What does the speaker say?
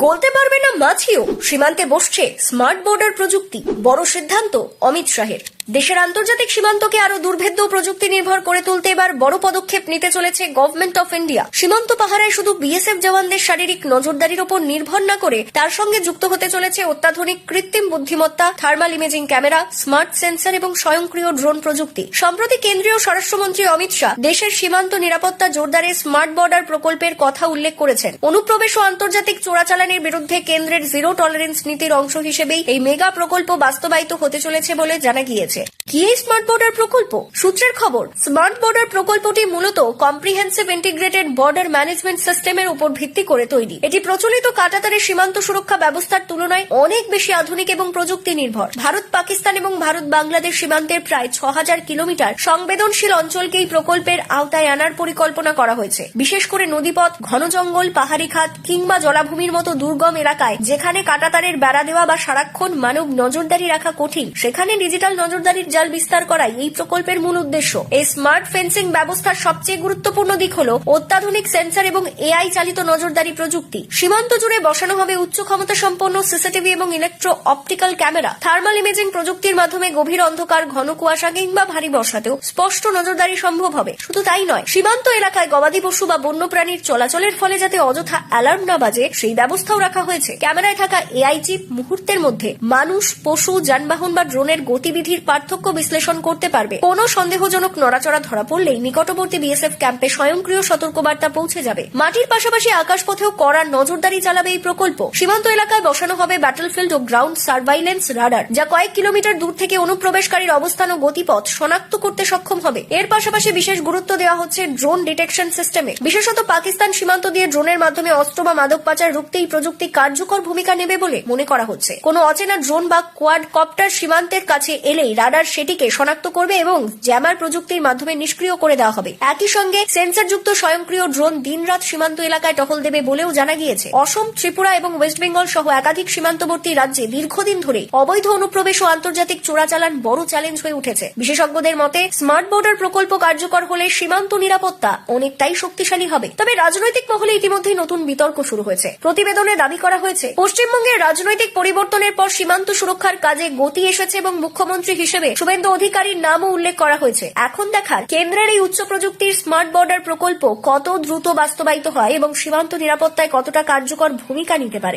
গলতে পারবে না মাছিও, সীমান্তে বসছে স্মার্ট বর্ডার প্রযুক্তি। বড় সিদ্ধান্ত অমিত শাহের। দেশের আন্তর্জাতিক সীমান্তকে আরো দুর্ভেদ্য প্রযুক্তি নির্ভর করে তুলতে এবার বড় পদক্ষেপ নিতে চলেছে গভর্নমেন্ট অফ ইন্ডিয়া। সীমান্ত পাহারায় শুধু বিএসএফ জওয়ানদের শারীরিক নজরদারির উপর নির্ভর না করে তার সঙ্গে যুক্ত হতে চলেছে অত্যাধুনিক কৃত্রিম বুদ্ধিমত্তা, thermal imaging camera, smart sensor এবং স্বয়ংক্রিয় ড্রোন প্রযুক্তি। সম্প্রতি কেন্দ্রীয় স্বরাষ্ট্রমন্ত্রী অমিত শাহ দেশের সীমান্ত নিরাপত্তা জোরদারে স্মার্ট বর্ডার প্রকল্পের কথা উল্লেখ করেছেন। অনুপ্রবেশ ও আন্তর্জাতিক চোরাচালানের বিরুদ্ধে কেন্দ্রের জিরো টলারেন্স নীতির অংশ হিসেবেই এই মেগা প্রকল্প বাস্তবায়িত হতে চলেছে বলে জানা গিয়েছে। কি এই স্মার্ট বর্ডার প্রকল্প? সূত্রের খবর, স্মার্ট বর্ডার প্রকল্পটি মূলত কম্প্রিহেন্সিভ ইন্টিগ্রেটেড বর্ডার ম্যানেজমেন্ট সিস্টেমের উপর ভিত্তি করে তৈরি। এটি প্রচলিত কাঁটাতারের সীমান্ত সুরক্ষা ব্যবস্থার তুলনায় অনেক বেশি আধুনিক এবং প্রযুক্তি নির্ভর। ভারত পাকিস্তান এবং ভারত বাংলাদেশ সীমান্তের প্রায় ৬,০০০ কিলোমিটার সংবেদনশীল অঞ্চলকে এই প্রকল্পের আওতায় আনার পরিকল্পনা করা হয়েছে। বিশেষ করে নদীপথ, ঘন জঙ্গল, পাহাড়ি খাত কিংবা জলাভূমির মতো দুর্গম এলাকায় যেখানে কাঁটাতারের বেড়া দেওয়া বা সারাক্ষণ মানব নজরদারি রাখা কঠিন, সেখানে ডিজিটাল নজরদারির জাল বিস্তার করাই এই প্রকল্পের মূল উদ্দেশ্য। এই স্মার্ট ফেন্সিং ব্যবস্থার সবচেয়ে গুরুত্বপূর্ণ দিক হল অত্যাধুনিক সেন্সর এবং এআই চালিত নজরদারি প্রযুক্তি। সীমান্ত জুড়ে বসানো হবে উচ্চ ক্ষমতা সম্পন্ন সিসিটিভি এবং electro optical camera. Thermal imaging প্রযুক্তির মাধ্যমে গভীর অন্ধকার, ঘন কুয়াশা কিংবা ভারী বর্ষাতেও স্পষ্ট নজরদারি সম্ভব হবে। শুধু তাই নয়, সীমান্ত এলাকায় গবাদি পশু বা বন্যপ্রাণীর চলাচলের ফলে যাতে অযথা অ্যালার্ম না বাজে সেই ব্যবস্থাও রাখা হয়েছে। ক্যামেরায় থাকা এআই চিপ মুহূর্তের মধ্যে মানুষ, পশু, যানবাহন বা ড্রোনের গতিবিধির পার্থক্য বিশ্লেষণ করতে পারবে। কোনো সন্দেহজনক নড়াচড়া ধরা পড়লেই নিকটবর্তী বিএসএফ ক্যাম্পে স্বয়ংক্রিয় সতর্কবার্তা পৌঁছে যাবে। মাটির পাশাপাশি আকাশপথেও কড়া নজরদারি চালাবে এই প্রকল্প। সীমান্ত এলাকায় বসানো হবে ব্যাটলফিল্ড ও গ্রাউন্ড সার্ভাইলেন্স রাডার, যা কয়েক কিলোমিটার দূর থেকে অনুপ্রবেশকারীর অবস্থান ও গতিপথ শনাক্ত করতে সক্ষম হবে। এর পাশাপাশি বিশেষ গুরুত্ব দেওয়া হচ্ছে ড্রোন ডিটেকশন সিস্টেমে। বিশেষত পাকিস্তান সীমান্ত দিয়ে ড্রোনের মাধ্যমে অস্ত্র বা মাদক পাচার রুখতে এই প্রযুক্তি কার্যকর ভূমিকা নেবে বলে মনে করা হচ্ছে। কোনো অচেনা ড্রোন বা কোয়াড কপ্টার সীমান্তের কাছে এলেই রাডার সেটিকে শনাক্ত করবে এবং জ্যামার প্রযুক্তির মাধ্যমে নিষ্ক্রিয় করে দেওয়া হবে। একই সঙ্গে সেন্সরযুক্ত স্বয়ংক্রিয় ড্রোন দিনরাত সীমান্ত এলাকায় টহল দেবে বলেও জানা গিয়েছে। অসম, ত্রিপুরা এবং ওয়েস্ট বেঙ্গল সহ একাধিক সীমান্তবর্তী রাজ্যে দীর্ঘদিন ধরে অবৈধ অনুপ্রবেশ ও আন্তর্জাতিক চোরাচালান বড় চ্যালেঞ্জ হয়ে উঠেছে। বিশেষজ্ঞদের মতে স্মার্ট বর্ডার প্রকল্প কার্যকর হলে সীমান্ত নিরাপত্তা অনেকটাই শক্তিশালী হবে। তবে রাজনৈতিক মহলে ইতিমধ্যেই নতুন বিতর্ক শুরু হয়েছে। প্রতিবেদনে দাবি করা হয়েছে, পশ্চিমবঙ্গের রাজনৈতিক পরিবর্তনের পর সীমান্ত সুরক্ষার কাজে গতি এসেছে এবং মুখ্যমন্ত্রী হিসেবে শুভেন্দু অধিকারীর নামও উল্লেখ করা হয়েছে। এখন দেখার কেন্দ্রের এই উচ্চ প্রযুক্তির স্মার্ট বর্ডার প্রকল্প কত দ্রুত বাস্তবায়িত হয় এবং সীমান্ত নিরাপত্তায় কতটা কার্যকর ভূমিকা নিতে পারে।